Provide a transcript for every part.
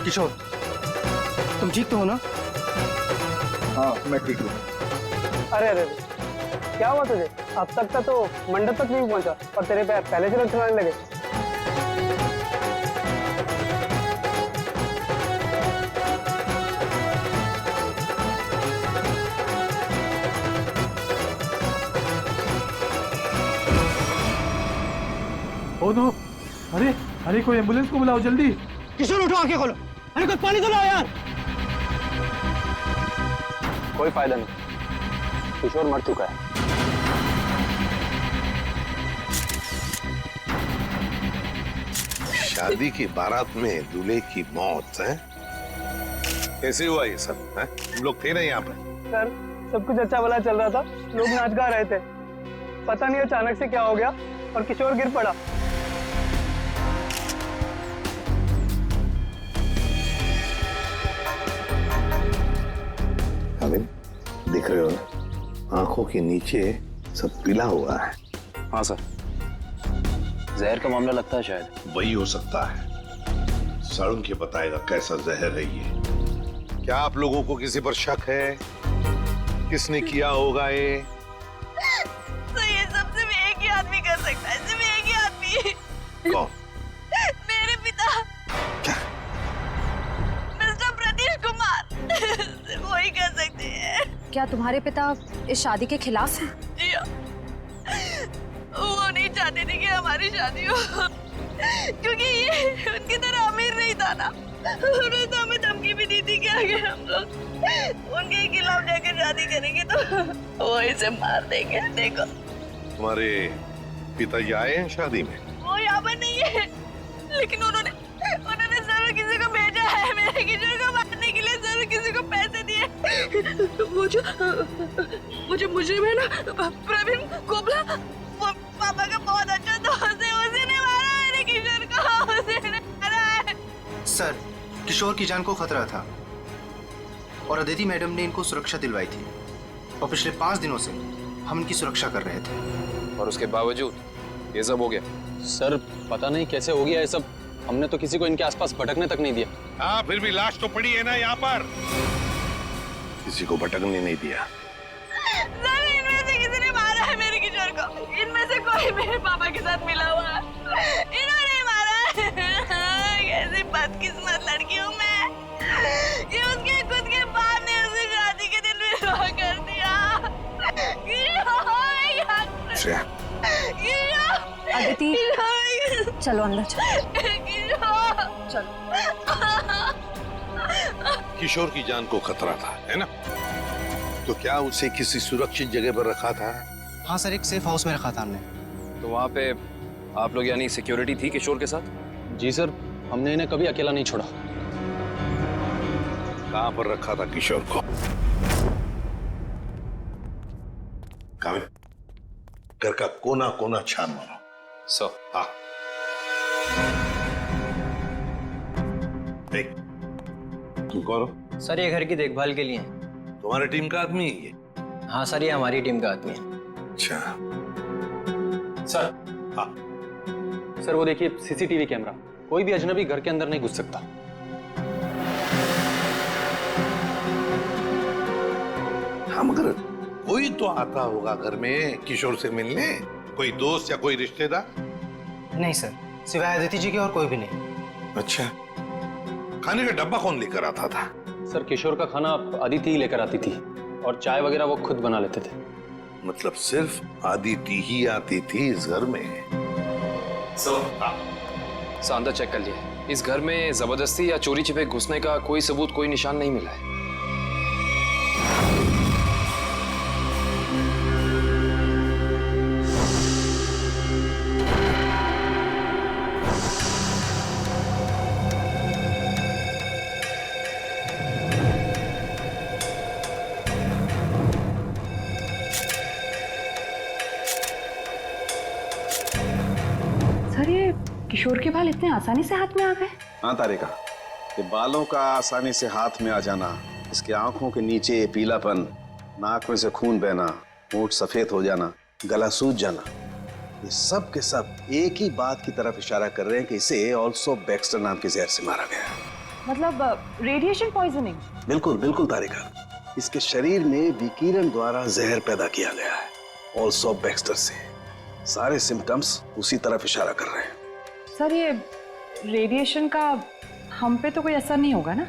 किशोर, तुम ठीक तो हो ना? हाँ मैं ठीक हूँ। अरे अरे अरे, क्या हुआ तुझे? अब तक का तो मंडप तक नहीं पहुंचा और तेरे पैर पहले से लटकने लगे। Oh no! अरे अरे, कोई एम्बुलेंस को बुलाओ जल्दी। किशोर उठो, आंखें खोलो। अरे कुछ पानी तो लाओ यार। कोई फायदा नहीं, किशोर मर चुका है। शादी की बारात में दूल्हे की मौत है? कैसे हुआ ये सब? है? तुम लोग थे ना यहाँ पे? सर, सब कुछ अच्छा भला चल रहा था, लोग नाच गा रहे थे। पता नहीं अचानक से क्या हो गया और किशोर गिर पड़ा। दिख रहे हो ना, आंखों के नीचे सब पीला हुआ है। हाँ सर, जहर का मामला लगता है शायद। वही हो सकता है। सारुण के बताएगा कैसा जहर है ये। क्या आप लोगों को किसी पर शक है? किसने किया होगा ये? तो ये सब सिर्फ एक ही आदमी कर सकता है, सिर्फ एक ही आदमी। कौन? मेरे पिता। क्या? मिस्टर प्रतीश कुमार। सिर्फ वही कर सकते हैं। क्या तुम्हारे पिता इस शादी के खिलाफ हैं? जी हाँ। वो नहीं चाहते थे कि हमारी शादी हो, क्योंकि ये उनकी तरह अमीर नहीं था ना। उन्होंने तो हमें धमकी भी दी थी कि अगर हम लोग उनके खिलाफ जाकर शादी करेंगे तो वो इसे मार देंगे। देखो, तुम्हारे पिताजी आए हैं शादी में? वो यहाँ पर नहीं है, लेकिन उन्होंने जरूर किसी को भेजा है मेरे किशोर को मारने के लिए। जरूर किसी को पैसे दिए। वो जो मुजरिम है ना, प्रवीण कोबला, वो पापा का बहुत अच्छा दोस्त है। उसी ने मारा मेरे किशोर को, उसी ने मारा है। सर, किशोर की जान को खतरा था और अदिति मैडम ने इनको सुरक्षा दिलवाई थी और पिछले 5 दिनों से हम इनकी सुरक्षा कर रहे थे। और उसके बावजूद ये सब हो गया। सर पता नहीं कैसे हो गया ये सब, हमने तो किसी को इनके आसपास भटकने तक नहीं दिया। हाँ, फिर भी लाश तो पड़ी है ना यहाँ पर। किसी को भटकने नहीं दिया। सर, इनमें से किसी ने मारा है मेरे किशोर को। इनमें से कोई मेरे पापा के साथ मिला हुआ है। इन्होंने मारा है। कैसी बदकिस्मत लड़की हूँ मैं। ये उसके खुद के बाप ने उसे शादी के दिन विवाह कर दिया। अदिति, चलो अंदर चलो। किशोर की जान को खतरा था, है ना? तो क्या उसे किसी सुरक्षित जगह पर रखा था? हाँ सर, एक सेफ हाउस में रखा था हमने। तो वहाँ पे आप लोग यानी सिक्योरिटी थी किशोर के साथ? जी सर, हमने इन्हें कभी अकेला नहीं छोड़ा। कहाँ पर रखा था किशोर को? कामिल, घर का कोना कोना छान मारो। सो हाँ। देख, तुम कौन हो? सर, ये घर की देखभाल के लिए है। तुम्हारी टीम का आदमी है ये? हाँ सर, ये हमारी टीम का आदमी है। अच्छा। सर। हाँ। सर वो देखिए सीसीटीवी कैमरा, कोई भी अजनबी घर के अंदर नहीं घुस सकता। हाँ, मगर कोई तो आता होगा घर में किशोर से मिलने, कोई दोस्त या कोई रिश्तेदार? नहीं सर, सिवाय अदिति जी के और कोई भी नहीं। अच्छा, खाने का डब्बा कौन लेकर आता था? सर, किशोर का खाना अदिति ही लेकर आती थी और चाय वगैरह वो खुद बना लेते थे। मतलब सिर्फ अदिति ही आती थी इस घर में? सर अंदर चेक कर लिया। इस घर में जबरदस्ती या चोरी छिपे घुसने का कोई सबूत, कोई निशान नहीं मिला है। सर, ये किशोर के बाल इतने आसानी से हाथ में आ गए? हाँ तारिका, ये बालों का आसानी से हाथ में आ जाना, इसके आंखों के नीचे पीलापन, नाक में से खून बहना, होंठ सफेद हो जाना, गला सूज जाना, ये सब के सब एक ही बात की तरफ इशारा कर रहे हैं कि इसे ऑल्सो बैक्स्टर नाम के जहर से मारा गया है। मतलब रेडिएशन पॉइजनिंग? बिल्कुल बिल्कुल तारिका, इसके शरीर में विकिरण द्वारा जहर पैदा किया गया है, ऑल्सो बैक्स्टर से। सारे सिम्टम्स उसी तरफ इशारा कर रहे हैं। सर ये रेडिएशन का हम पे तो कोई असर नहीं होगा ना?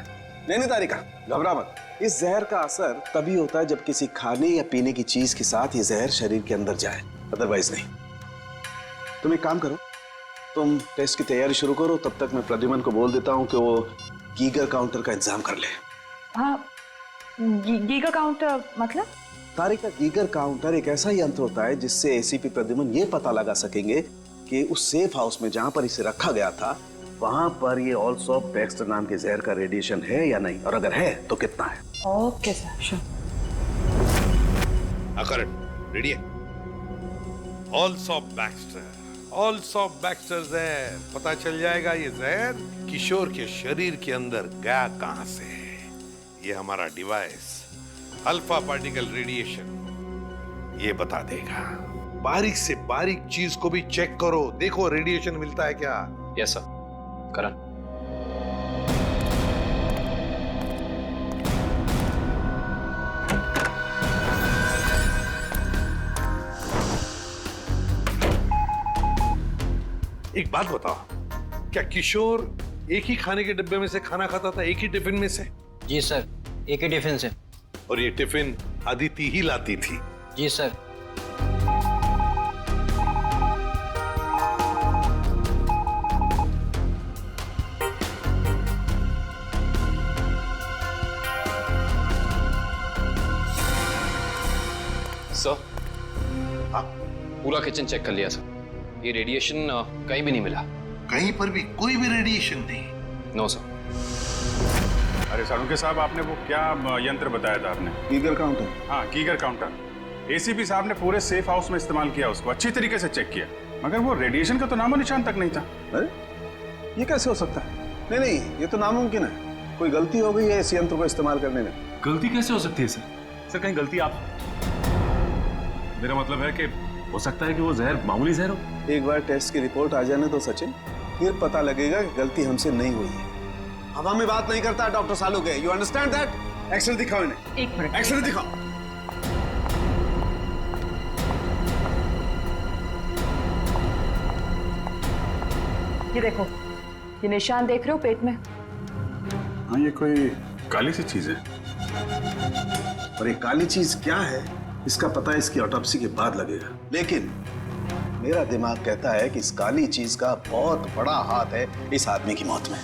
नहीं तारिका, घबरा मत। इस जहर का असर तभी होता है जब किसी खाने या पीने की चीज के साथ ये जहर शरीर के अंदर जाए, अदरवाइज नहीं। तुम एक काम करो, तुम टेस्ट की तैयारी शुरू करो, तब तक मैं प्रद्युमन को बोल देता हूँ कि वो गीगर काउंटर का इंतजाम कर ले। हाँ, गीगर काउंटर मतलब? तारिका, गीगर काउंटर एक ऐसा यंत्र होता है जिससे एसीपी प्रद्युमन ये पता लगा सकेंगे कि उस सेफ हाउस में जहां पर इसे रखा गया था वहां पर ये ऑल्सो बैक्स्टर नाम के जहर का रेडिएशन है या नहीं, और अगर है तो कितना है। Okay sir, sure. Correct, ready है। ऑल्सो बैक्स्टर जहर, पता चल जाएगा ये जहर किशोर के शरीर के अंदर गया कहां से। ये हमारा डिवाइस अल्फा पार्टिकल रेडिएशन ये बता देगा। बारीक से बारीक चीज को भी चेक करो, देखो रेडिएशन मिलता है क्या। यस सर, करण। एक बात बताओ, क्या किशोर एक ही खाने के डिब्बे में से खाना खाता था, एक ही टिफिन में से? जी सर, एक ही टिफिन से। और ये टिफिन अदिति ही लाती थी? जी सर। सर, हाँ? पूरा किचन चेक कर लिया सर, ये रेडिएशन कहीं भी नहीं मिला। कहीं पर भी कोई भी रेडिएशन नहीं? No sir. अरे सालुंके साहब, आपने वो क्या यंत्र बताया था आपने? Geiger counter. हाँ, गीगर काउंटर। एसीपी साहब ने पूरे सेफ हाउस में इस्तेमाल किया, उसको अच्छी तरीके से चेक किया, मगर वो रेडिएशन का तो नामो निशान तक नहीं था। अरे ये कैसे हो सकता है? नहीं, ये तो नामुमकिन है। कोई गलती हो गई है इस यंत्र को इस्तेमाल करने में। गलती कैसे हो सकती है सर? सर कहीं गलती आप, मेरा मतलब है कि हो सकता है कि वो जहर मामूली जहर हो। एक बार टेस्ट की रिपोर्ट आ जाने तो सचिन, फिर पता लगेगा कि गलती हमसे नहीं हुई है। हवा में बात नहीं करता doctor Saluke, you understand that? X ray दिखाओ इन्हें। एक मिनट, एक्सरे दिखाओ। ये देखो, ये निशान देख रहे हो पेट में? हाँ, ये कोई काली सी चीज है। और ये काली चीज क्या है इसका पता इसकी ऑटोप्सी के बाद लगेगा, लेकिन मेरा दिमाग कहता है कि इस काली चीज का बहुत बड़ा हाथ है इस आदमी की मौत में।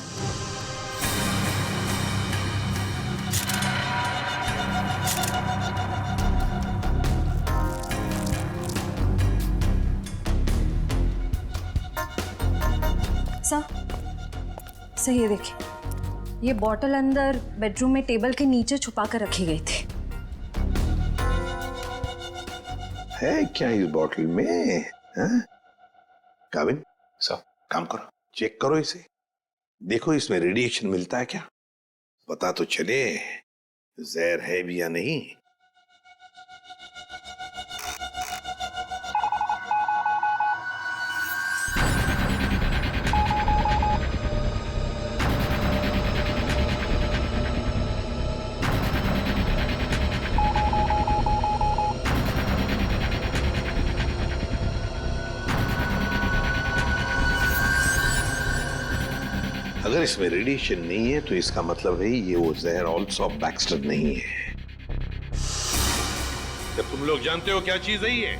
सही है, देखिए ये बॉटल अंदर बेडरूम में टेबल के नीचे छुपा कर रखी गई थी। है क्या इस बॉटल में? काबिन सर, काम करो, चेक करो इसे, देखो इसमें रेडिएशन मिलता है क्या, पता तो चले जहर है भी या नहीं। अगर इसमें रेडिएशन नहीं है तो इसका मतलब है ये वो जहर ऑल्सो बैक्स्टर नहीं है। क्या तुम लोग जानते हो क्या चीज है ये?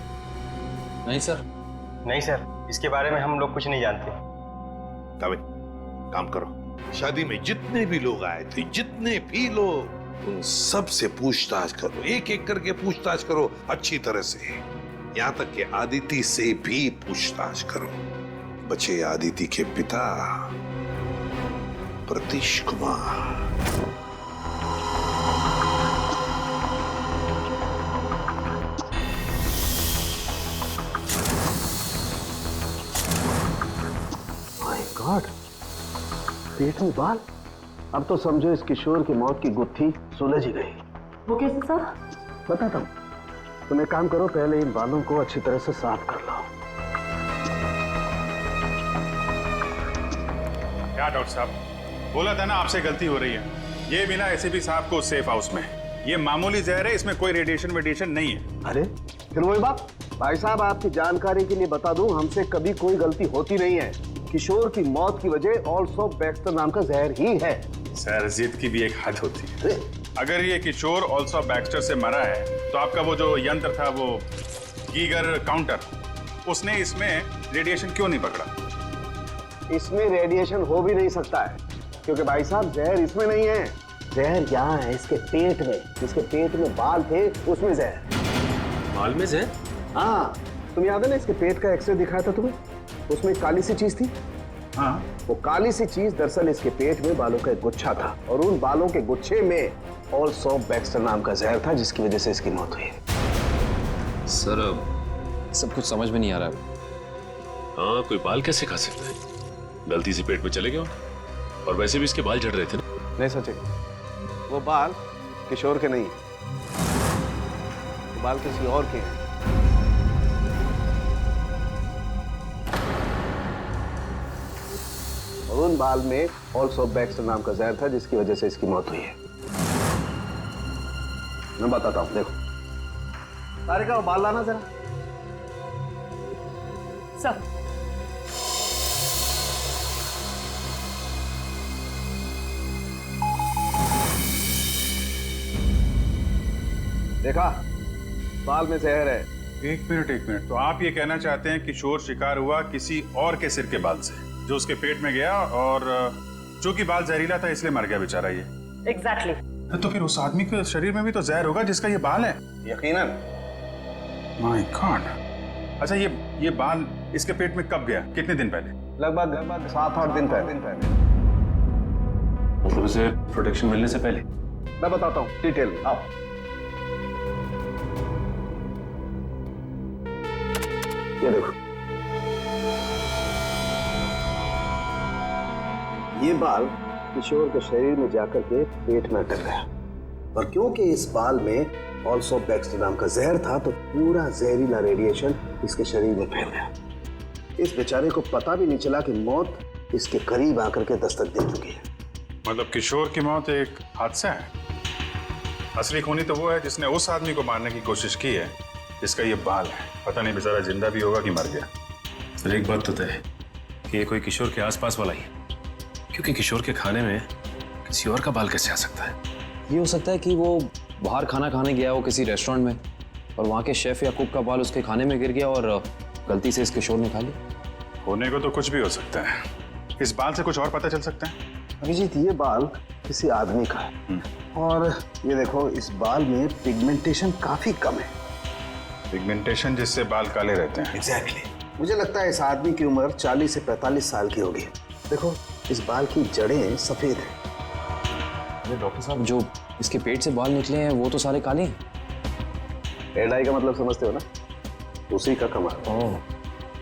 नहीं सर। नहीं सर, इसके बारे में हम लोग कुछ नहीं जानते। काबिन, काम करो, शादी में जितने भी लोग आए थे, जितने भी लोग, उन सब से पूछताछ करो, एक एक करके पूछताछ करो अच्छी तरह से, यहां तक कि आदिति से भी पूछताछ करो। बचे आदिति के पिता प्रतीश कुमार। माय गॉड, पेट में बाल। अब तो समझो इस किशोर की मौत की गुत्थी सुलझ ही गई। वो कैसे सर? बताता हूं, तुम एक काम करो, पहले इन बालों को अच्छी तरह से साफ कर लो। क्या डॉक्टर साहब, बोला था ना आपसे गलती हो रही है। ये मिला एसीपी साहब को सेफ हाउस में। ये मामूली जहर है, इसमें कोई रेडिएशन वेडिएशन नहीं है। अरे फिर वही बात। भाई साहब आपकी जानकारी के लिए बता दूं, हमसे कभी कोई गलती होती नहीं है। किशोर की मौत की वजह ऑल्सो बैक्स्टर नाम का जहर ही है। सर जिद की भी एक हद होती है। अगर ये किशोर ऑल्सो बैक्स्टर से मरा है तो आपका वो जो यंत्र था, वो गीगर काउंटर, उसने इसमें रेडिएशन क्यों नहीं पकड़ा? इसमें रेडिएशन हो भी नहीं सकता है, क्योंकि भाई साहब जहर इसमें नहीं है। जहर यहाँ है इसके पेट में। जिसके पेट में बाल थे उसमें जहर। बाल में जहर? हाँ, तुम याद है ना इसके पेट का एक्सरे दिखाया था तुम्हें? उसमें काली सी चीज थी। हाँ, वो काली सी चीज दरअसल इसके पेट में बालों का एक गुच्छा था, और उन बालों के गुच्छे में ऑल्सो बैक्स्टर नाम का जहर था, जिसकी वजह से इसकी मौत हुई। सर सब कुछ समझ में नहीं आ रहा है। हाँ, कोई बाल कैसे खा सकता है? गलती से पेट में चले गए, और वैसे भी इसके बाल झड़ रहे थे ना। नहीं सचिन, वो बाल किशोर के नहीं, वो बाल किसी और के हैं। और उन बाल में ऑल्सो बैक्स्टर नाम का जहर था, जिसकी वजह से इसकी मौत हुई है। मैं बताता हूं, देखो। तारिका, वो बाल लाना जरा। सर, देखा, बाल में जहर है। एक मिनट। तो आप ये कहना चाहते हैं किशोर शिकार हुआ किसी और के सिर के बाल से, जो उसके पेट में गया, और चूंकि बाल जहरीला था इसलिए मर गया बेचारा ये। एग्जैक्टली। तो फिर उस आदमी के शरीर में भी तो जहर होगा जिसका ये बाल है। यकीनन। My God. अच्छा, ये बाल इसके पेट में कब गया? कितने दिन पहले? लगभग 7-8 दिन पहले। मतलब उसे प्रोटेक्शन मिलने से पहले? मैं बताता हूँ डिटेल में, आओ। ये देखो, ये बाल किशोर के शरीर में जाकर के पेट में अटक गया, और क्योंकि इस बाल में ऑल्सो बैक्स्टर नाम का जहर था, तो पूरा जहरीला रेडिएशन इसके शरीर में फैल गया। इस बेचारे को पता भी नहीं चला कि मौत इसके करीब आकर के दस्तक दे चुकी है। मतलब किशोर की मौत एक हादसा है। असली खूनी तो वो है जिसने उस आदमी को मारने की कोशिश की है जिसका ये बाल है। पता नहीं बेचारा जिंदा भी होगा कि मर गया। सर एक बात तो तय है कि ये कोई किशोर के आसपास वाला ही है, क्योंकि किशोर के खाने में किसी और का बाल कैसे आ सकता है? ये हो सकता है कि वो बाहर खाना खाने गया हो किसी रेस्टोरेंट में, और वहाँ के शेफ या कुक का बाल उसके खाने में गिर गया और गलती से इस किशोर ने खा लिया। होने को तो कुछ भी हो सकता है। इस बाल से कुछ और पता चल सकता है? अभिजीत, ये बाल किसी आदमी का है, और ये देखो, इस बाल में पिगमेंटेशन काफी कम है। पिगमेंटेशन जिससे बाल काले रहते हैं। एग्जैक्टली। मुझे लगता है इस आदमी की उम्र 40 से 45 साल की होगी। देखो, इस बाल की जड़ें सफेद हैं। अरे डॉक्टर साहब, जो इसके पेट से बाल निकले हैं वो तो सारे काले हैं। रेड आई का मतलब समझते हो ना? उसी का कमाल। ओह,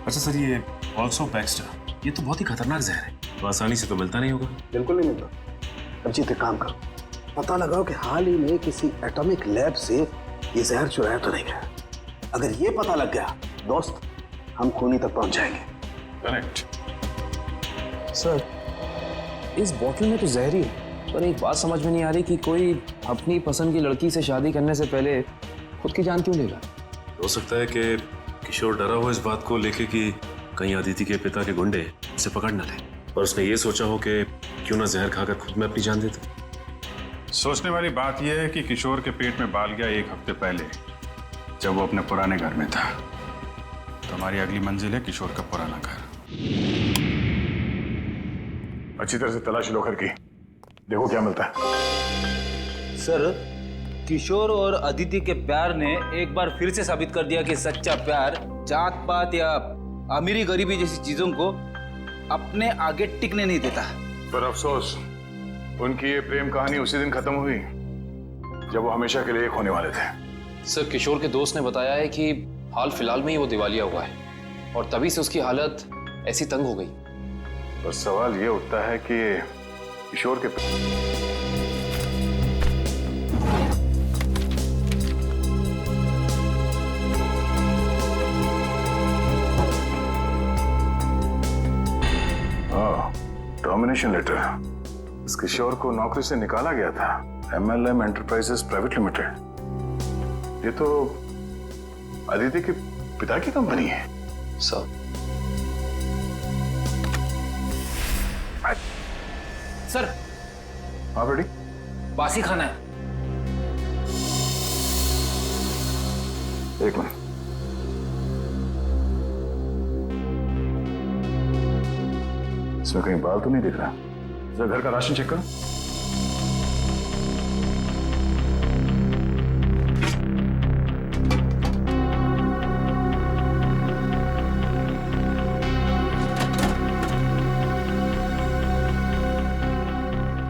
अच्छा सर, ये ऑल्सो बैक्स्टर, ये तो बहुत ही खतरनाक जहर है, तो आसानी से तो मिलता नहीं होगा। बिल्कुल नहीं मिलता। अब जी, काम करो, पता लगाओ कि हाल ही में किसी एटॉमिक लैब से ये जहर चुराया तो नहीं गया। अगर ये पता लग गया दोस्त, हम खूनी तक पहुंच जाएंगे। करेक्ट। सर इस बोतल में तो जहर ही है, पर एक बात समझ में नहीं आ रही कि कोई अपनी पसंद की लड़की से शादी करने से पहले खुद की जान क्यों लेगा? हो सकता है कि किशोर डरा हो इस बात को लेके कि कहीं अदिति के पिता के गुंडे उसे पकड़ न ले, और उसने ये सोचा हो कि क्यों ना जहर खाकर खुद में अपनी जान देता। सोचने वाली बात यह है कि किशोर के पेट में बाल गया 1 हफ्ते पहले, जब वो अपने पुराने घर में था। तो हमारी अगली मंजिल है किशोर का पुराना घर। अच्छी तरह से तलाशी लो घर की, देखो क्या मिलता है। सर, किशोर और अदिति के प्यार ने एक बार फिर से साबित कर दिया कि सच्चा प्यार जात पात या अमीरी गरीबी जैसी चीजों को अपने आगे टिकने नहीं देता। पर अफसोस, उनकी ये प्रेम कहानी उसी दिन खत्म हुई जब वो हमेशा के लिए एक होने वाले थे। सर, किशोर के दोस्त ने बताया है कि हाल फिलहाल में ही वो दिवालिया हुआ है, और तभी से उसकी हालत ऐसी तंग हो गई। बस सवाल ये उठता है कि किशोर के टर्मिनेशन लेटर इस किशोर को नौकरी से निकाला गया था। MLM enterprises private limited. ये तो अदिति के पिता की कंपनी है। सर सर हाँ बेटी, बासी खाना है। एक मिनट। इसमें कहीं बाल तो नहीं दिख रहा। जरा घर का राशन चेक करो।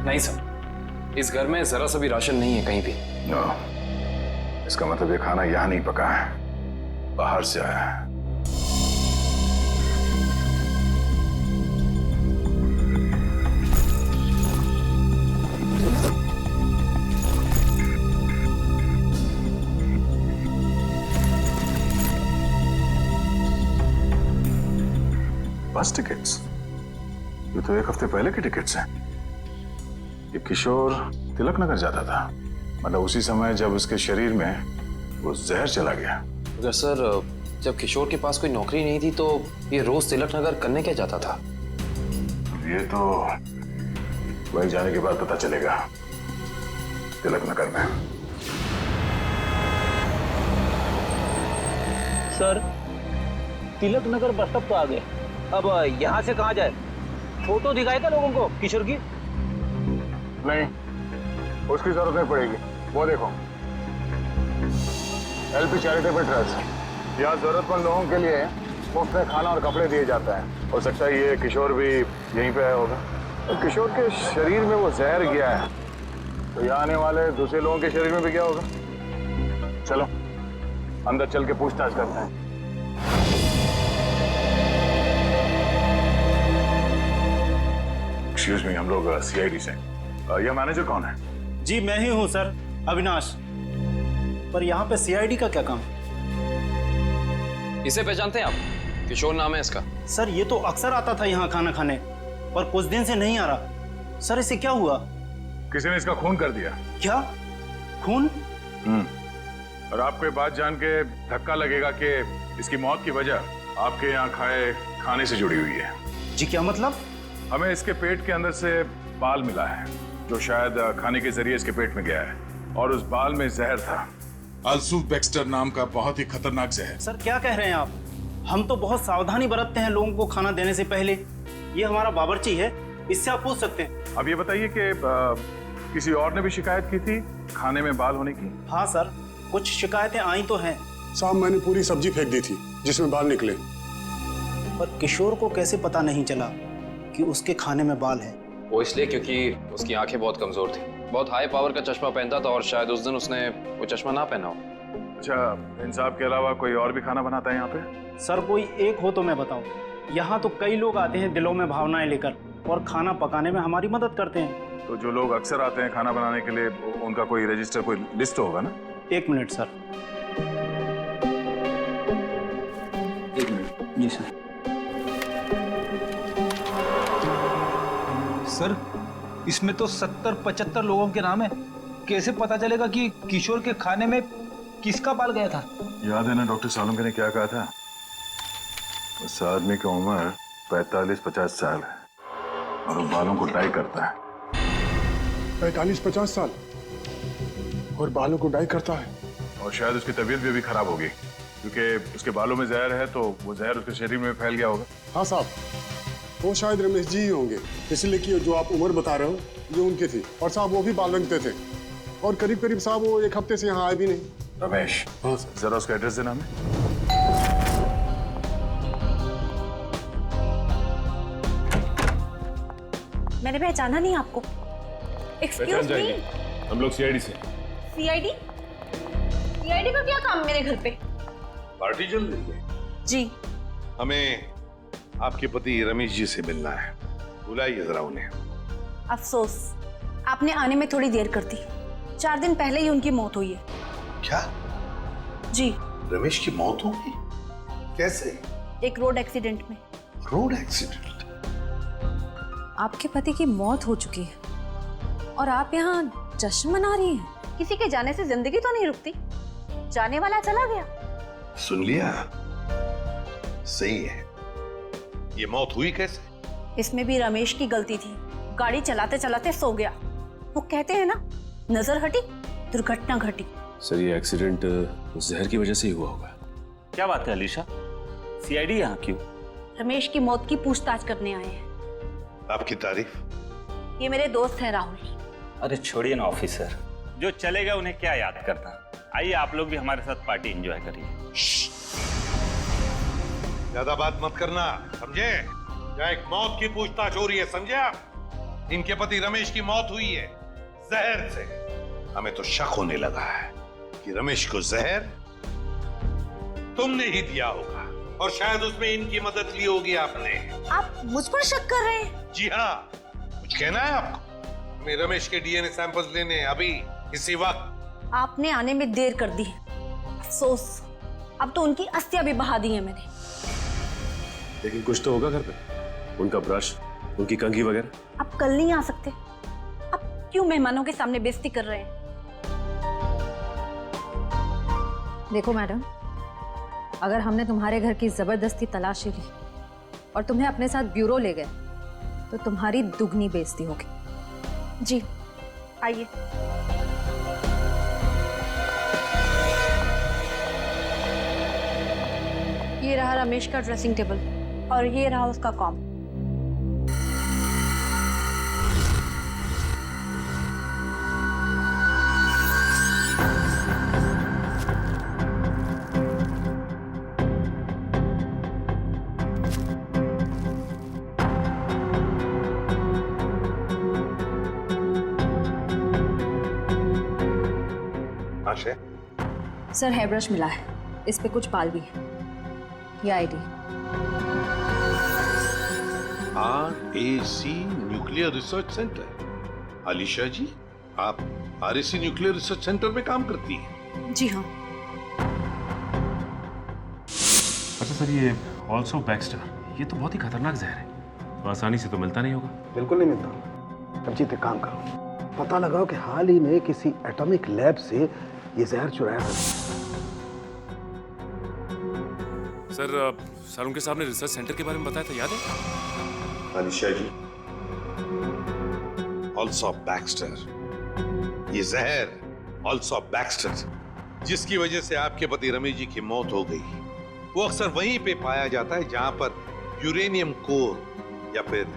नहीं सर, इस घर में जरा सा भी राशन नहीं है कहीं भी। नो, इसका मतलब ये खाना यहां नहीं पका है, बाहर से आया है। बस टिकट्स? ये तो एक हफ्ते पहले की टिकट्स हैं। ये किशोर तिलक नगर जाता था, मतलब उसी समय जब उसके शरीर में वो जहर चला गया। अगर सर जब किशोर के पास कोई नौकरी नहीं थी तो ये रोज तिलक नगर करने क्या जाता था? ये तो वही जाने के बाद पता चलेगा। तिलक नगर में sir Tilak Nagar bus stop तो आ गए, अब यहाँ से कहाँ जाए? फोटो दिखाए थे लोगों को किशोर की? नहीं, उसकी जरूरत नहीं पड़ेगी। वो देखो, LP चैरिटेबल ट्रस्ट, यहाँ जरूरतमंद लोगों के लिए मुफ्त में खाना और कपड़े दिए जाता है। हो सकता है ये किशोर भी यहीं पे आया होगा। और किशोर के शरीर में वो जहर गया है, तो यहाँ आने वाले दूसरे लोगों के शरीर में भी गया होगा। चलो अंदर चल के पूछताछ करते हैं। एक्सक्यूज मी, हम लोग CID से। यह मैनेजर कौन है? जी मैं ही हूँ सर, अविनाश। पर यहाँ पे CID का क्या काम? इसे पहचानते हैं आप? किशोर नाम है इसका। सर ये तो अक्सर आता था यहाँ खाना खाने, पर कुछ दिन से नहीं आ रहा। सर इसे क्या हुआ? किसी ने इसका खून कर दिया। क्या? खून? और आपको ये बात जान के धक्का लगेगा कि इसकी मौत की वजह आपके यहाँ खाए खाने से जुड़ी हुई है। जी क्या मतलब? हमें इसके पेट के अंदर से बाल मिला है, जो शायद खाने के जरिए इसके पेट में गया है, और उस बाल में जहर था। अल्सूफ बैक्स्टर नाम का बहुत ही खतरनाक जहर। सर क्या कह रहे हैं आप? हम तो बहुत सावधानी बरतते हैं लोगों को खाना देने से पहले। ये हमारा बावर्ची है, इससे आप पूछ सकते हैं। अब ये बताइए कि किसी और ने भी शिकायत की थी खाने में बाल होने की? हाँ सर, कुछ शिकायतें आई तो हैं। साहब मैंने पूरी सब्जी फेंक दी थी जिसमें बाल निकले। पर किशोर को कैसे पता नहीं चला कि उसके खाने में बाल है? वो इसलिए क्योंकि उसकी आंखें बहुत कमजोर थी, बहुत हाई पावर का चश्मा पहनता था और शायद उस दिन उसने वो चश्मा ना पहना हो। अच्छा, इन साहब के अलावा कोई और भी खाना बनाता है यहाँ पे? सर कोई एक हो तो मैं बताऊं। यहाँ तो कई लोग आते हैं दिलों में भावनाएं लेकर और खाना पकाने में हमारी मदद करते हैं। तो जो लोग अक्सर आते हैं खाना बनाने के लिए, उनका कोई रजिस्टर, कोई लिस्ट होगा ना? एक मिनट सर। एक मिनट। जी सर। सर इसमें तो 70-75 लोगों के नाम है। कैसे पता चलेगा कि किशोर के खाने में किसका बाल गया था? याद है ना डॉक्टर सालुंके ने क्या कहा था? उस आदमी की उम्र 45-50 साल है और वो बालों को डाई करता है। 45-50 साल और बालों को डाई करता है? और शायद उसकी तबीयत भी अभी खराब होगी, क्योंकि उसके बालों में जहर है, तो वो जहर उसके शरीर में फैल गया होगा। हाँ साहब, वो शायद रमेश जी ही होंगे, इसलिए कि जो आप उम्र बता रहे हो ये उनकी थी। और साहब वो भी बाल रंगते थे और करीब करीब साहब वो एक हफ्ते से यहाँ आए भी नहीं। रमेश? हाँ सर। जरा उसका एड्रेस देना हमें। मैंने पहचाना नहीं आपको। एक्सक्यूज मी, हम लोग CID से। CID? CID का क्या काम मेरे घर पे? पार्टी चल रही है जी। हमें आपके पति रमेश जी से मिलना है, बुलाइए जरा उन्हें। अफसोस, आपने आने में थोड़ी देर कर दी। 4 दिन पहले ही उनकी मौत हुई है। क्या? जी। रमेश की मौत हो गई? कैसे? एक रोड एक्सीडेंट में। Road accident? आपके पति की मौत हो चुकी है और आप यहाँ जश्न मना रही हैं। किसी के जाने से जिंदगी तो नहीं रुकती, जाने वाला चला गया। सुन लिया? सही है। ये मौत हुई कैसे? इसमें भी रमेश की गलती थी, गाड़ी चलाते चलाते सो गया। वो कहते हैं ना, नजर हटी दुर्घटना घटी। सर ये एक्सीडेंट जहर की वजह से ही हुआ होगा। क्या बात है अलीशा, सीआईडी यहाँ क्यों? रमेश की मौत की पूछताछ करने आए हैं। आपकी तारीफ? ये मेरे दोस्त हैं राहुल। अरे छोड़िए ना ऑफिसर, जो चले गए उन्हें क्या याद करना। आइए आप लोग भी हमारे साथ पार्टी एंजॉय करिए। ज्यादा बात मत करना, समझे? यहाँ एक मौत की पूछताछ हो रही है, समझे आप? इनके पति रमेश की मौत हुई है जहर से। हमें तो शक होने लगा है कि रमेश को जहर तुमने ही दिया होगा और शायद उसमें इनकी मदद ली होगी आपने। आप मुझ पर शक कर रहे हैं? जी हाँ, कुछ कहना है आपको? हमें रमेश के डीएनए सैंपल्स लेने अभी इसी वक्त। आपने आने में देर कर दी, अफसोस। अब तो उनकी अस्थियां भी बहा दी है मैंने। लेकिन कुछ तो होगा घर पे, उनका ब्रश, उनकी कंघी वगैरह। आप कल नहीं आ सकते? आप क्यों मेहमानों के सामने बेइज्जती कर रहे हैं? देखो मैडम, अगर हमने तुम्हारे घर की जबरदस्ती तलाशी ली और तुम्हें अपने साथ ब्यूरो ले गए तो तुम्हारी दुगनी बेइज्जती होगी। जी आइए। ये रहा रमेश का ड्रेसिंग टेबल और ये रहा उसका कॉम। आशय, सर हेयर ब्रश मिला है, इस पे कुछ बाल भी है। ये ID. RAC nuclear research centre. Alisha ji, आप RAC न्यूक्लियर रिसर्च सेंटर में काम करती हैं? जी हाँ। अच्छा सर, ये ऑल्सो बैक्स्टर, ये तो बहुत ही खतरनाक जहर है, तो आसानी से तो मिलता नहीं होगा। बिल्कुल नहीं मिलता। रंजीत एक काम करो, पता लगाओ कि हाल ही में किसी एटॉमिक लैब से ये जहर चुराया था। सर उनके साहब ने रिसर्च सेंटर के बारे में बताया था, याद है? अलीशा जी, ऑल्सो बैक्स्टर, ये जहर ऑल्सो बैक्स्टर जिसकी वजह से आपके पति रमेश जी की मौत हो गई, वो अक्सर वहीं पे पाया जाता है जहां पर यूरेनियम कोर या फिर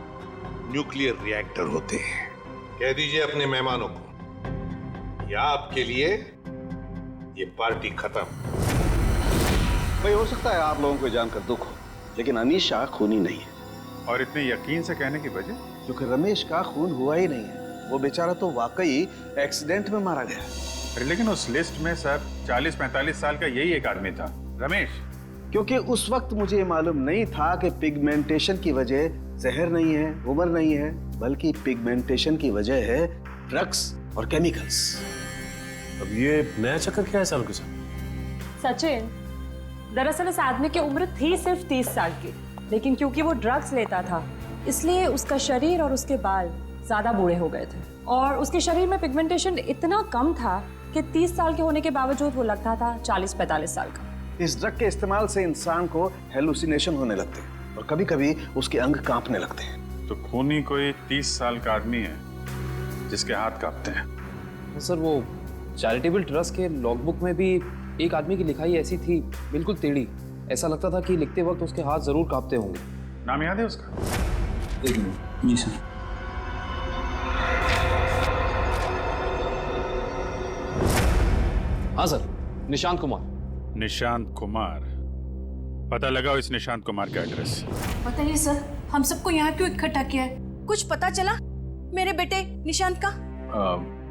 न्यूक्लियर रिएक्टर होते हैं। कह दीजिए अपने मेहमानों को, या आपके लिए ये पार्टी खत्म। भाई हो सकता है आप लोगों को जानकर दुख हो, लेकिन अनीशा खूनी नहीं है। और इतने यकीन से कहने की वजह? क्योंकि रमेश का खून हुआ ही नहीं है, वो बेचारा तो वाकई एक्सीडेंट में मारा गया। अरे लेकिन उस लिस्ट में सर 40-45 साल का यही एक आदमी था, रमेश। क्योंकि उस वक्त मुझे ये मालूम नहीं था कि पिगमेंटेशन की वजह जहर नहीं है, उम्र नहीं है, बल्कि पिगमेंटेशन की वजह है ड्रग्स और केमिकल्स। अब ये नया चक्कर क्या है सालों के साथ? सचिन, दरअसल इस आदमी की उम्र थी सिर्फ 30 साल की, लेकिन क्योंकि वो ड्रग्स लेता था इसलिए उसका शरीर और उसके बाल ज्यादा बूढ़े हो गए थे, और उसके शरीर में पिगमेंटेशन इतना कम था कि 30 साल के होने के बावजूद वो लगता था 40-45 साल का। इस ड्रग के इस्तेमाल से इंसान को हेलुसिनेशन होने लगते हैं और कभी कभी उसके अंग कांपने लगते हैं। तो खूनी कोई 30 साल का आदमी है जिसके हाथ कांपते हैं। सर वो चैरिटेबल ट्रस्ट के लॉगबुक में भी एक आदमी की लिखाई ऐसी थी, बिल्कुल टेढ़ी। ऐसा लगता था कि लिखते वक्त उसके हाथ जरूर कांपते होंगे। नाम याद है उसका? एक मिनट। जी सर। हाँ सर, निशांत कुमार। निशांत कुमार, पता लगाओ इस निशांत कुमार का एड्रेस। बताइए सर, हम सबको यहाँ क्यों इकट्ठा किया है? कुछ पता चला मेरे बेटे निशांत का?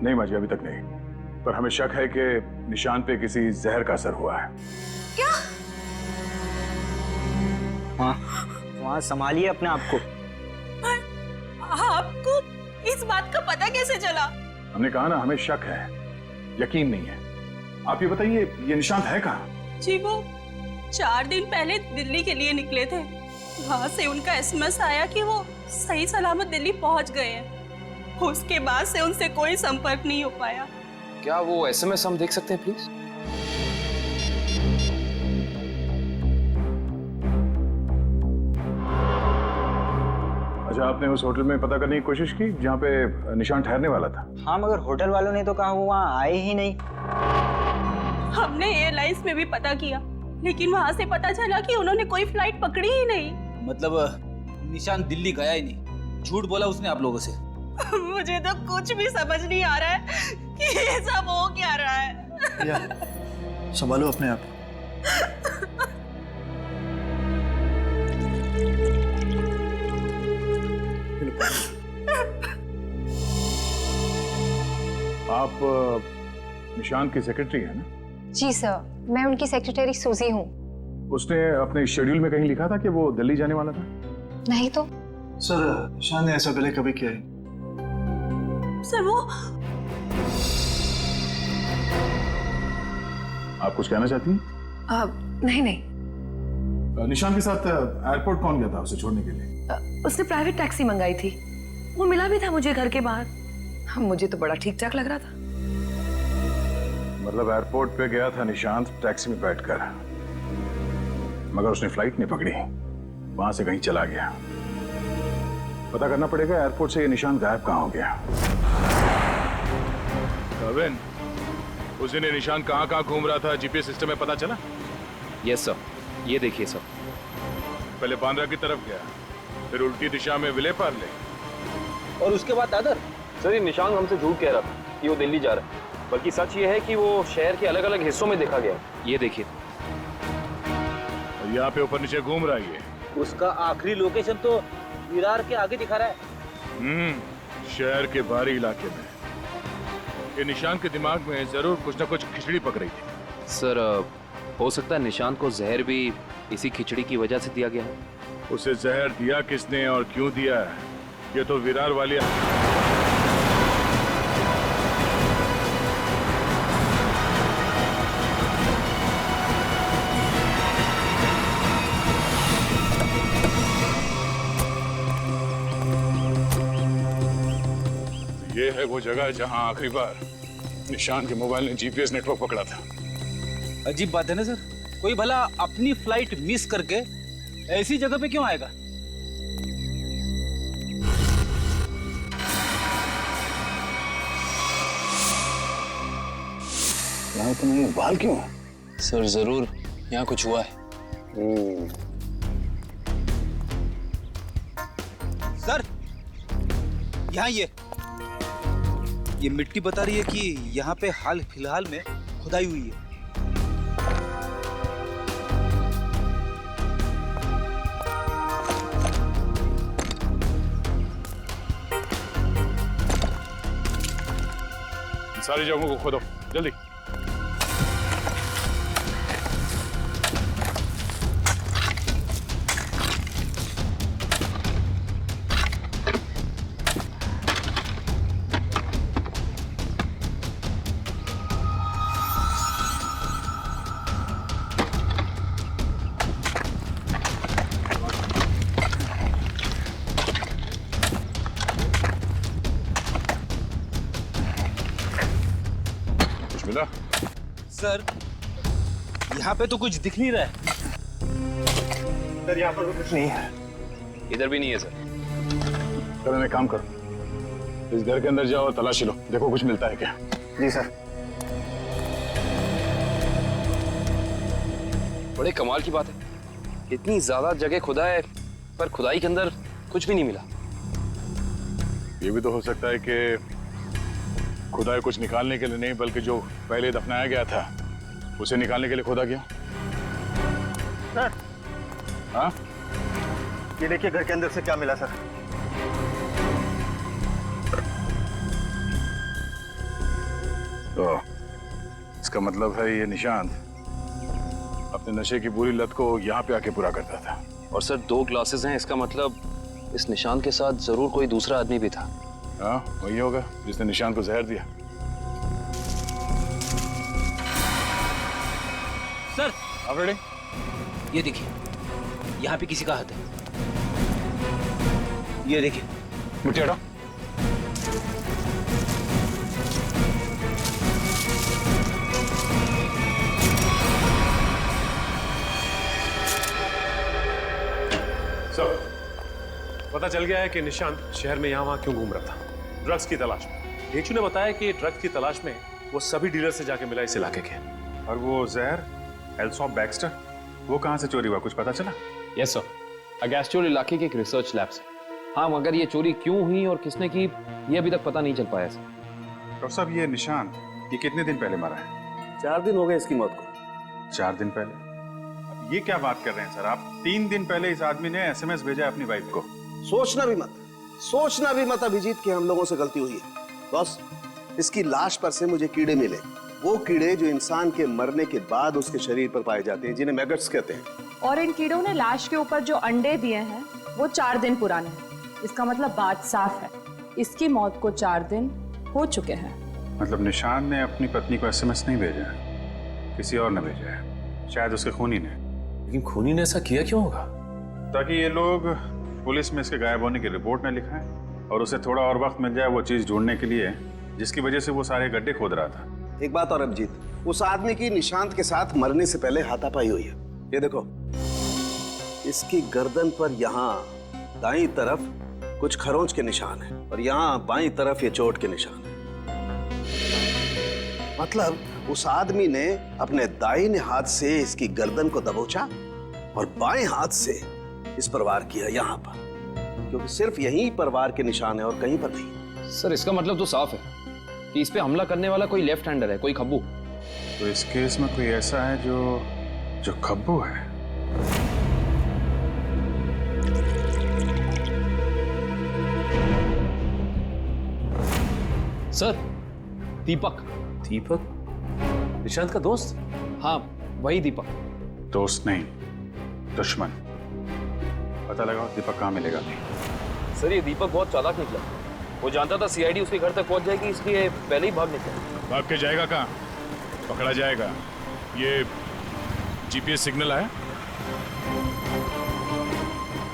नहीं माजी, अभी तक नहीं, पर हमें शक है कि निशांत पे किसी जहर का असर हुआ है। क्या? वहाँ संभालिए अपने आप को। आपको इस बात का पता कैसे चला? हमने कहा ना, हमें शक है, यकीन नहीं है। आप ये बताइए, ये निशांत है कहाँ? जी वो 4 दिन पहले दिल्ली के लिए निकले थे, वहाँ से उनका SMS आया कि वो सही सलामत दिल्ली पहुँच गए हैं उसके बाद से उनसे कोई संपर्क नहीं हो पाया। क्या वो एसएमएस हम देख सकते हैं प्लीज? अच्छा, आपने उस होटल में पता करने की कोशिश की जहाँ पे निशान ठहरने वाला था? हाँ, मगर होटल वालों ने तो कहा वो वहाँ आए ही नहीं। हमने एयरलाइंस में भी पता किया, लेकिन वहाँ से पता चला कि उन्होंने कोई फ्लाइट पकड़ी ही नहीं। मतलब निशान दिल्ली गया ही नहीं, झूठ बोला उसने आप लोगों से। मुझे तो कुछ भी समझ नहीं आ रहा है कि ये सब हो क्या रहा है। या, संभालो अपने आप। आप निशान की सेक्रेटरी है ना? जी सर, मैं उनकी सेक्रेटरी सूजी हूँ। उसने अपने शेड्यूल में कहीं लिखा था कि वो दिल्ली जाने वाला था? नहीं तो। सर, निशान ने ऐसा पहले कभी किया है? सर वो आप कुछ कहना चाहती हैं? नहीं नहीं। निशान के साथ एयरपोर्ट कौन गया था उसे छोड़ने के लिए? उसने प्राइवेट टैक्सी मंगाई थी, वो मिला भी था मुझे घर के बाहर। मुझे तो बड़ा ठीक ठाक लग रहा था। मतलब एयरपोर्ट पे गया था निशांत टैक्सी में बैठकर, मगर उसने फ्लाइट नहीं पकड़ी, वहां से कहीं चला गया। पता करना पड़ेगा एयरपोर्ट से ये निशांत गायब कहाँ हो गया। कविन, उस दिन ये निशांत कहाँ घूम रहा था जीपीएस सिस्टम में पता चला? यस सर, ये देखिए सर। पहले बांद्रा की तरफ गया, फिर उल्टी दिशा में विले पार्ले, और उसके बाद दादर। सर, ये निशांत हमसे झूठ कह रहा था कि वो दिल्ली जा रहा है, बल्कि सच ये है कि वो शहर के अलग अलग हिस्सों में देखा गया। ये देखिए, और यहाँ पे ऊपर नीचे घूम रहा है। उसका आखिरी लोकेशन तो विरार के आगे दिखा रहा है। शहर के बाहरी इलाके में। ये निशांत के दिमाग में जरूर कुछ न कुछ खिचड़ी पक रही थी। सर, हो सकता है निशांत को जहर भी इसी खिचड़ी की वजह से दिया गया है। उसे जहर दिया किसने और क्यों दिया है, ये तो विरार वाली। ये है वो जगह जहां आखिरी बार निशान के मोबाइल ने जीपीएस नेटवर्क पकड़ा था। अजीब बात है ना सर, कोई भला अपनी फ्लाइट मिस करके ऐसी जगह पे क्यों आएगा? यहाँ तुम्हें बाल क्यों है? सर, जरूर यहाँ कुछ हुआ है। सर, यहाँ ये मिट्टी बता रही है कि यहाँ पे हाल फिलहाल में खुदाई हुई है। सारी जगहों को खोदो जल्दी। सर, यहाँ पे तो कुछ दिख नहीं रहा है। सर, यहाँ पर तो कुछ नहीं है। इधर भी नहीं है सर। चलो, एक काम करो, इस घर के अंदर जाओ और तलाशी लो, देखो कुछ मिलता है क्या। जी सर। बड़े कमाल की बात है, इतनी ज्यादा जगह खुदा है पर खुदाई के अंदर कुछ भी नहीं मिला। ये भी तो हो सकता है कि खुदाई कुछ निकालने के लिए नहीं, बल्कि जो पहले दफनाया गया था उसे निकालने के लिए खोदा गया। सर, हाँ, ये देखिए घर के अंदर से क्या मिला सर। तो इसका मतलब है ये निशांत अपने नशे की बुरी लत को यहाँ पे आके पूरा करता था। और सर, 2 ग्लासेस हैं, इसका मतलब इस निशांत के साथ जरूर कोई दूसरा आदमी भी था। हाँ, वही होगा जिसने निशांत को जहर दिया। सर, आप रेडी? ये देखिए, यहाँ पे किसी का हाथ है। ये देखिए। मिट्टी हटाओ। सर, पता चल गया है कि निशांत शहर में यहाँ वहाँ क्यों घूम रहा था। ड्रग्स की तलाश में। डेचू ने बताया कि ड्रग्स की तलाश में वो सभी डीलर से जाके मिला इस इलाके के। और वो जहर एल्सॉप बैक्स्टर, वो कहाँ से चोरी हुआ, कुछ पता चला? यस सर, अगेस्टोल इलाके के एक रिसर्च लैब से। हाँ, मगर ये चोरी क्यों हुई और किसने की ये अभी तक पता नहीं चल पाया सर। डॉक्टर साहब, ये निशांत ये कितने दिन पहले मरा है? 4 दिन हो गए इसकी मौत को। 4 दिन पहले? अब ये क्या बात कर रहे हैं सर आप? 3 दिन पहले इस आदमी ने SMS भेजा है अपनी वाइफ को। सोचना भी मत अभिजीत कि हम लोगों से गलती हुई है। बॉस, इसकी लाश पर से मुझे कीड़े मिले, वो कीड़े जो इंसान के मरने के बाद उसके शरीर पर पाए जाते हैं, जिन्हें मैगट्स कहते हैं। और इन कीड़ों ने लाश के ऊपर जो अंडे दिए हैं वो 4 दिन पुराने हैं। इसका मतलब बात साफ है, इसकी मौत को 4 दिन हो चुके हैं। मतलब निशांत ने अपनी पत्नी को SMS नहीं भेजा है, किसी और ने भेजा है, शायद उसके खूनी ने। लेकिन खूनी ने ऐसा किया क्यों होगा? ताकि ये लोग पुलिस में इसके गायब होने की रिपोर्ट न लिखाएं और उसे थोड़ा और वक्त मिल जाए वो चीज ढूंढने के लिए जिसकी वजह से वो सारे गड्ढे खोद रहा था। एक बात और अभिजीत, उस आदमी की निशांत के साथ मरने से पहले हाथापाई हुई है। ये देखो, इसकी गर्दन पर यहाँ दाईं तरफ कुछ खरोंच के निशान है और यहाँ बाईं तरफ ये चोट के निशान है। मतलब उस आदमी ने अपने दाहिने हाथ से इसकी गर्दन को दबोचा और बाएं हाथ से इस पर वार किया यहाँ पर, क्योंकि सिर्फ यहीं पर वार के निशान है और कहीं पर नहीं। सर, इसका मतलब तो साफ है कि इस पे हमला करने वाला कोई लेफ्ट हैंडर है, कोई खब्बू। तो इस केस में कोई ऐसा है जो खब्बू है। सर, दीपक निशांत का दोस्त? हाँ, वही दीपक। दोस्त नहीं, दुश्मन। पता लगाओ दीपक कहाँ मिलेगा। सर, ये दीपक बहुत चालाक निकला। वो जानता था CID उसके घर तक पहुंच जाएगी, इसलिए पहले ही भाग निकला। भाग के जाएगा कहाँ? पकड़ा जाएगा। ये GPS सिग्नल आया?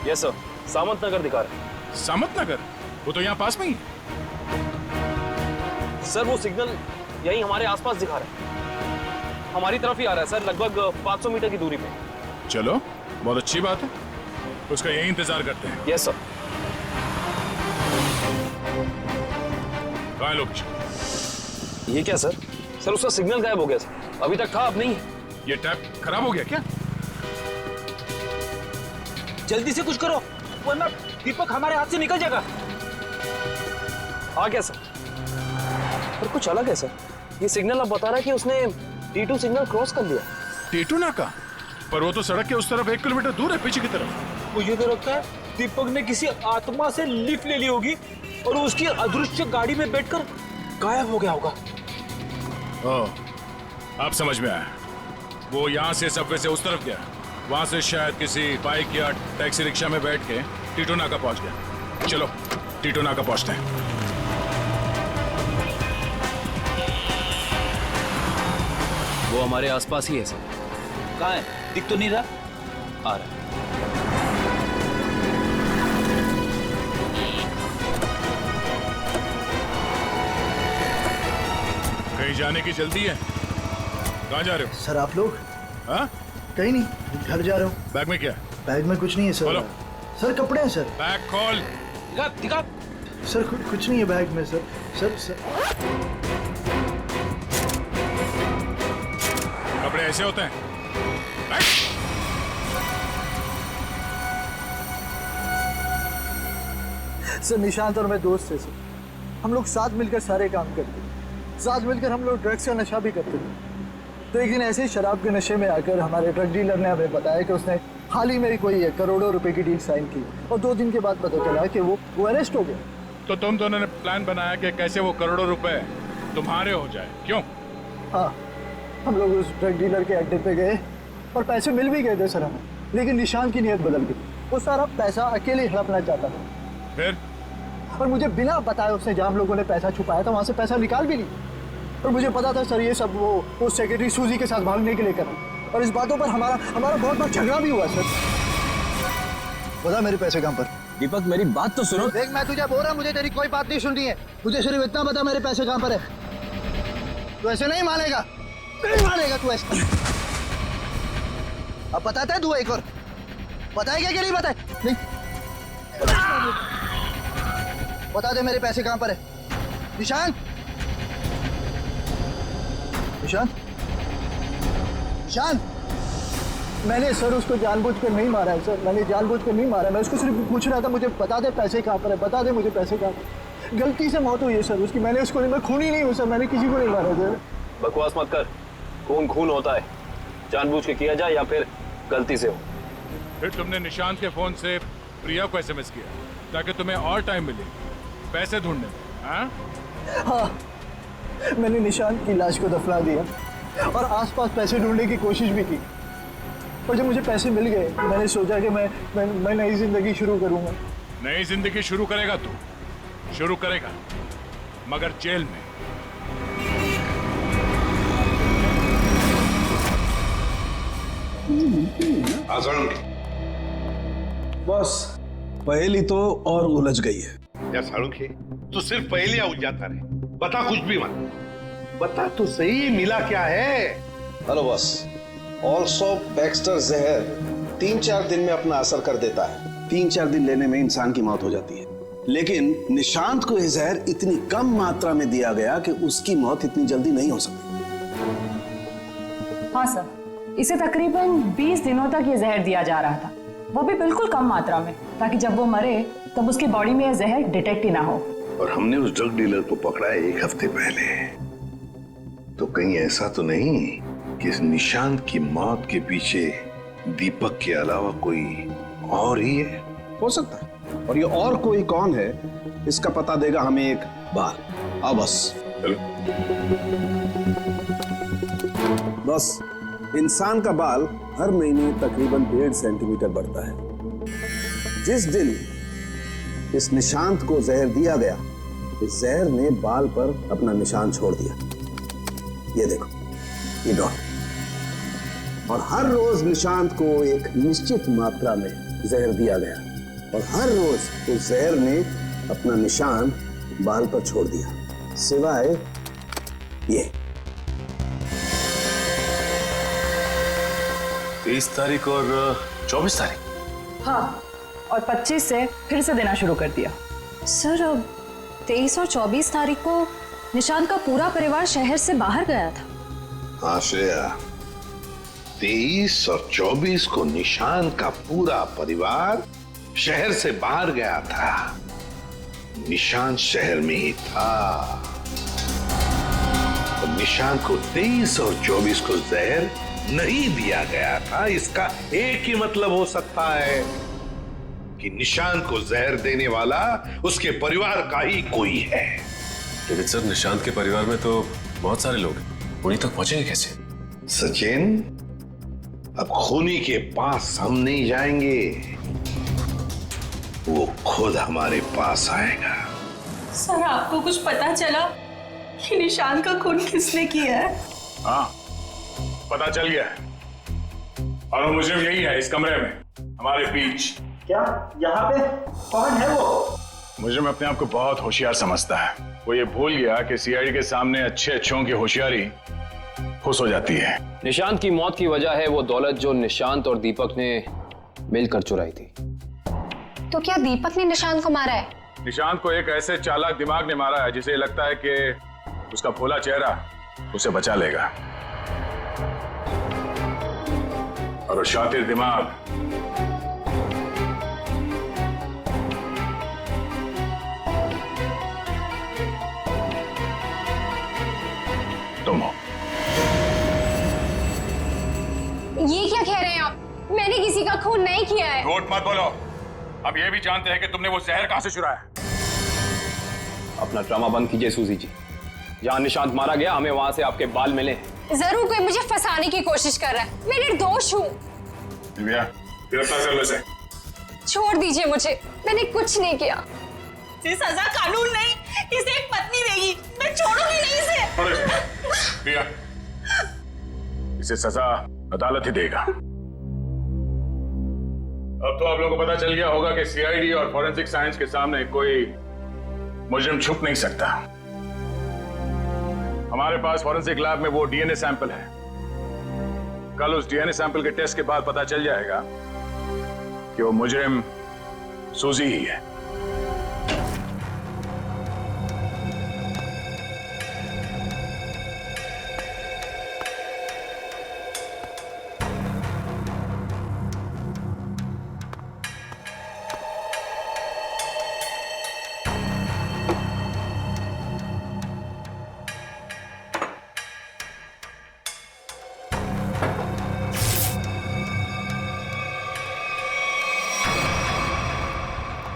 यस सर, सामंत नगर दिखा रहा है। सामंत नगर? वो तो यहाँ पास में ही। सर, वो सिग्नल यहीं हमारे आसपास दिखा रहा है, हमारी तरफ ही आ रहा है सर, लगभग 500 मीटर की दूरी पे। चलो, बहुत अच्छी बात है, उसका यही इंतजार करते हैं। Yes sir. कहाँ है लोकेशन? ये क्या सर? सर, उसका सिग्नल गायब हो गया सर, अभी तक था, अब नहीं। ये टैप खराब हो गया क्या? जल्दी से कुछ करो वरना दीपक हमारे हाथ से निकल जाएगा। हाँ क्या सर? पर कुछ अलग है सर, ये सिग्नल अब बता रहा है कि उसने T2 सिग्नल क्रॉस कर लिया। T2 नाका? पर वो तो सड़क के उस तरफ 1 किलोमीटर दूर है, पीछे की तरफ। मुझे तो लगता है दीपक ने किसी आत्मा से लिफ्ट ले ली होगी और उसकी अदृश्य गाड़ी में बैठकर गायब हो गया होगा। ओह, अब समझ में आया। वो यहाँ से सबवे से उस तरफ गया, वहां से शायद किसी बाइक या टैक्सी रिक्शा में बैठ के T2 नाका पहुंच गया। चलो T2 नाका पहुंचते हैं। वो हमारे आसपास ही है सर। कहाँ है? दिख तो नहीं रहा। आ रहा है। कहीं जाने की जल्दी है? कहाँ जा रहे हो? सर आप लोग? हाँ? कहीं नहीं, घर जा रहा हूँ। बैग में क्या? बैग में कुछ नहीं है सर। खोलो। सर कपड़े हैं सर। बैग खोल। दिखा। सर कुछ नहीं है बैग में सर। सर कपड़े ऐसे होते हैं? सर निशांत और मैं दोस्त थे सर, हम लोग साथ मिलकर सारे काम करते थे, साथ मिलकर हम लोग ड्रग्स का नशा भी करते थे। तो एक दिन ऐसे ही शराब के नशे में आकर हमारे ड्रग डीलर ने हमें बताया कि उसने हाल ही में कोई करोड़ों रुपए की डील साइन की और 2 दिन के बाद पता चला कि वो अरेस्ट हो गया। तो तुम दोनों ने प्लान बनाया कि कैसे वो करोड़ों रुपए तुम्हारे हो जाए, क्यों? हाँ, हम लोग उस ड्रग डीलर के अड्डे पे गए और पैसे मिल भी गए थे सर हमें, लेकिन निशांत की नीयत बदल गई। वो सारा पैसा अकेले ही हड़पना चाहता था। फिर? और मुझे बिना बताए उसने जहाँ हम लोगों ने पैसा छुपाया था वहाँ से पैसा निकाल भी लिया। और मुझे पता था सर ये सब वो सेक्रेटरी सूजी के साथ भागने के लिए करा, और इस बातों पर हमारा बहुत बार झगड़ा भी हुआ सर। बता मेरे पैसे कहाँ पर? दीपक मेरी बात तो सुनो। देख मैं तुझे बोल रहा हूँ, मुझे तेरी कोई बात नहीं सुननी है। तुझे सिर्फ इतना बता मेरे पैसे कहाँ पर है। तू ऐसे नहीं मानेगा, नहीं मानेगा तू ऐसे। अब बताता है तू एक और, बताएगा कि नहीं बताए? नहीं बता दे मेरे पैसे कहाँ पर है। निशांत, निशांत, निशांत। मैंने सर उसको जानबूझकर नहीं मारा है सर, मैंने जानबूझकर नहीं मारा। मैं उसको सिर्फ पूछ रहा था मुझे बता दे पैसे कहाँ पर है, बता दे मुझे पैसे कहाँ पर। गलती से मौत हुई है सर उसकी, मैंने उसको नहीं, मैं खूनी नहीं हूँ सर, मैंने किसी को नहीं मारा सर। बकवास मत कर, खून खून होता है, जानबूझ के किया जाए या फिर गलती से हो। फिर तुमने निशांत के फोन से प्रिया को एसएमएस किया ताकि तुम्हें और टाइम मिले पैसे ढूंढने में? हाँ, मैंने निशांत की लाश को दफना दिया और आसपास पैसे ढूंढने की कोशिश भी की, और जब मुझे पैसे मिल गए मैंने सोचा कि मैं नई जिंदगी शुरू करूंगा। नई जिंदगी शुरू करेगा तू, शुरू करेगा, मगर जेल में। बस पहेली तो और उलझ गई है। या साळुंखे, तू सिर्फ पहेलियां उलझाता रहे, बता कुछ भी मत, बता तो सही मिला क्या है। हेलो बॉस, ऑल्सो बैक्स्टर जहर 3-4 दिन में अपना असर कर देता है। 3-4 दिन लेने में इंसान की मौत हो जाती है, लेकिन निशांत को यह जहर इतनी कम मात्रा में दिया गया कि उसकी मौत इतनी जल्दी नहीं हो सकती। हाँ सर, इसे तकरीबन 20 दिनों तक ये जहर दिया जा रहा था, वो भी बिल्कुल कम मात्रा में, ताकि जब वो मरे तब उसकी बॉडी में यह जहर डिटेक्ट ही ना हो। और हमने उस ड्रग डीलर को पकड़ा है 1 हफ्ते पहले, तो कहीं ऐसा तो नहीं कि इस निशांत की मौत के पीछे दीपक के अलावा कोई और ही है? हो सकता है, और ये और कोई कौन है इसका पता देगा हमें एक बाल। आओ बस। बस इंसान का बाल हर महीने तकरीबन 1.5 सेंटीमीटर बढ़ता है। जिस दिन इस निशांत को जहर दिया गया, इस जहर ने बाल पर अपना निशान छोड़ दिया। ये देखो, ये डॉट। और हर रोज निशांत को एक निश्चित मात्रा में जहर दिया गया, और हर रोज उस जहर ने अपना निशान बाल पर छोड़ दिया, सिवाय ये। 23 तारीख और 24 तारीख। हाँ, और 25 से फिर से देना शुरू कर दिया। सर, 23 और 24 तारीख को निशांत का पूरा परिवार शहर से बाहर गया था। हाँ श्रेया, 23 और 24 को निशांत का पूरा परिवार शहर से बाहर गया था। निशांत शहर में ही था, और निशांत को 23 और 24 को जहर नहीं दिया गया था। इसका एक ही मतलब हो सकता है कि निशांत को जहर देने वाला उसके परिवार का ही कोई है। लेकिन सर, निशांत के परिवार में तो बहुत सारे लोग हैं, उन्हीं तक पहुंचेंगे कैसे? सचिन, अब खूनी के पास हम नहीं जाएंगे, वो खुद हमारे पास आएगा। सर, आपको कुछ पता चला कि निशांत का खून किसने किया है? हाँ, पता चल गया है, और वो मुजरिम यही है, इस कमरे में हमारे बीच। क्या यहाँ पे कौन है वो? मुजरिम अपने आप को बहुत होशियार समझता है। वो ये भूल गया कि सीआईडी के सामने अच्छे अच्छों की होशियारी खुश हो जाती है। निशांत की मौत की वजह है वो दौलत जो निशांत और दीपक ने मिलकर चुराई थी। तो क्या दीपक ने निशांत को मारा है? निशांत को एक ऐसे चालाक दिमाग ने मारा है जिसे लगता है कि उसका भोला चेहरा उसे बचा लेगा, और शातिर दिमाग तुम हो। ये क्या कह रहे हैं आप? मैंने किसी का खून नहीं किया है। झूठ मत बोलो। अब ये भी जानते हैं कि तुमने वो जहर कहां से चुराया। अपना ड्रामा बंद कीजिए सूजी जी। जहां निशांत मारा गया, हमें वहां से आपके बाल मिले। जरूर कोई मुझे फंसाने की कोशिश कर रहा है। मैं निर्दोष हूँ। गिरफ्तार कर लो इसे। छोड़ दीजिए मुझे, मैंने कुछ नहीं किया। इसे सजा कानून नहीं, इसे एक पत्नी देगी। मैं छोड़ूंगी नहीं इसे। प्रिया, इसे सजा अदालत ही देगा। अब अब तो आप लोगों को पता चल गया होगा कि सीआईडी और फॉरेंसिक साइंस के सामने कोई मुजरिम छुप नहीं सकता। हमारे पास फॉरेंसिक लैब में वो डीएनए सैंपल है। कल उस डीएनए सैंपल के टेस्ट के बाद पता चल जाएगा कि वो मुजरिम सूजी ही है।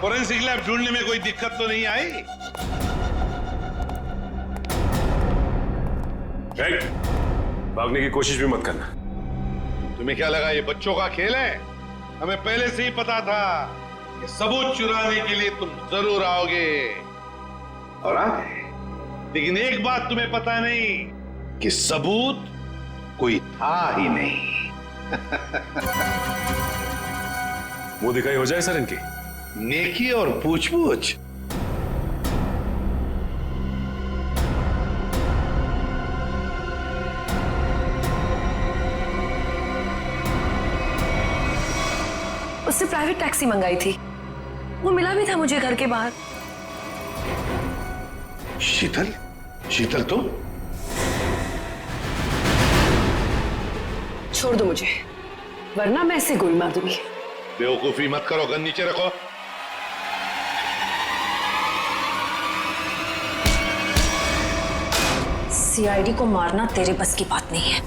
फोरेंसिक लैब ढूंढने में कोई दिक्कत तो नहीं आई? भागने की कोशिश भी मत करना। तुम्हें क्या लगा ये बच्चों का खेल है? हमें पहले से ही पता था कि सबूत चुराने के लिए तुम जरूर आओगे और आ गए। लेकिन एक बात तुम्हें पता नहीं कि सबूत कोई था ही नहीं। मुंह दिखाई हो जाए सर इनकी। नेकी और पूछ-पूछ। उससे प्राइवेट टैक्सी मंगाई थी, वो मिला भी था मुझे घर के बाहर। शीतल? शीतल तुम? छोड़ दो मुझे, वरना मैं ऐसे गोली मार दूंगी। बेवकूफी मत करो, गन नीचे रखो। सीआईडी को मारना तेरे बस की बात नहीं है।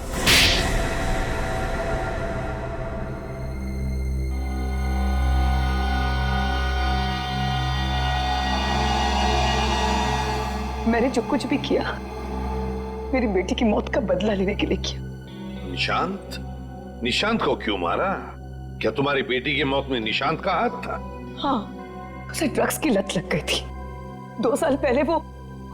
मैंने जो कुछ भी किया मेरी बेटी की मौत का बदला लेने के लिए किया। निशांत? निशांत को क्यों मारा? क्या तुम्हारी बेटी की मौत में निशांत का हाथ था? हाँ, उसे ड्रग्स की लत लग गई थी। 2 साल पहले वो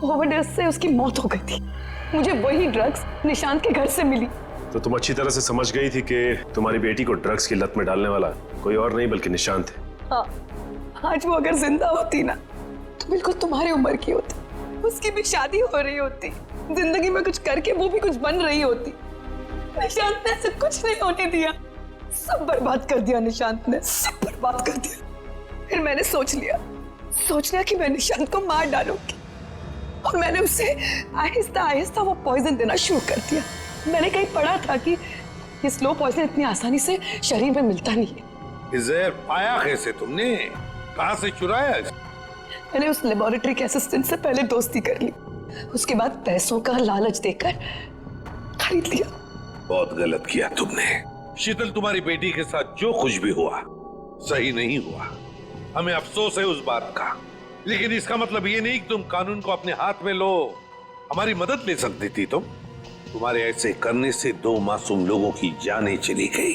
ओवरडोज से उसकी मौत हो गई थी। मुझे वही ड्रग्स निशांत के घर से मिली। तो तुम अच्छी तरह से समझ गई थी कि तुम्हारी बेटी को ड्रग्स की लत में डालने वाला कोई और नहीं बल्कि निशांत है। हाँ, आज वो अगर जिंदा होती ना तो बिल्कुल तुम्हारी उम्र की होती। उसकी भी शादी हो रही होती, जिंदगी में कुछ करके वो भी कुछ बन रही होती। निशांत ने ऐसा कुछ नहीं होने दिया, सब बर्बाद कर दिया निशांत ने, सब बर्बाद कर दिया। फिर मैंने सोच लिया कि मैं निशांत को मार डालूंगी और मैंने उसे आहिस्ता आहिस्ता वो पॉइजन देना शुरू कर दिया। मैंने कहीं पढ़ा था कि ये स्लो पॉइजन इतनी आसानी से शरीर में मिलता नहीं है। जहर पाया कैसे तुमने? कहां से चुराया? मैंने उस लेबोरेटरी के असिस्टेंट से पहले दोस्ती कर ली, उसके बाद पैसों का लालच देकर खरीद लिया। बहुत गलत किया तुमने। शीतल, तुम्हारी बेटी के साथ जो कुछ भी हुआ सही नहीं हुआ। हमें अफसोस है उस बात का, लेकिन इसका मतलब ये नहीं कि तुम कानून को अपने हाथ में लो। हमारी मदद ले सकती थी तुम। तुम्हारे ऐसे करने से 2 मासूम लोगों की जानें चली गई।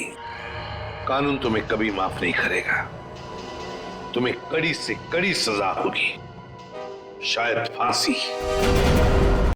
कानून तुम्हें कभी माफ नहीं करेगा। तुम्हें कड़ी से कड़ी सजा होगी, शायद फांसी।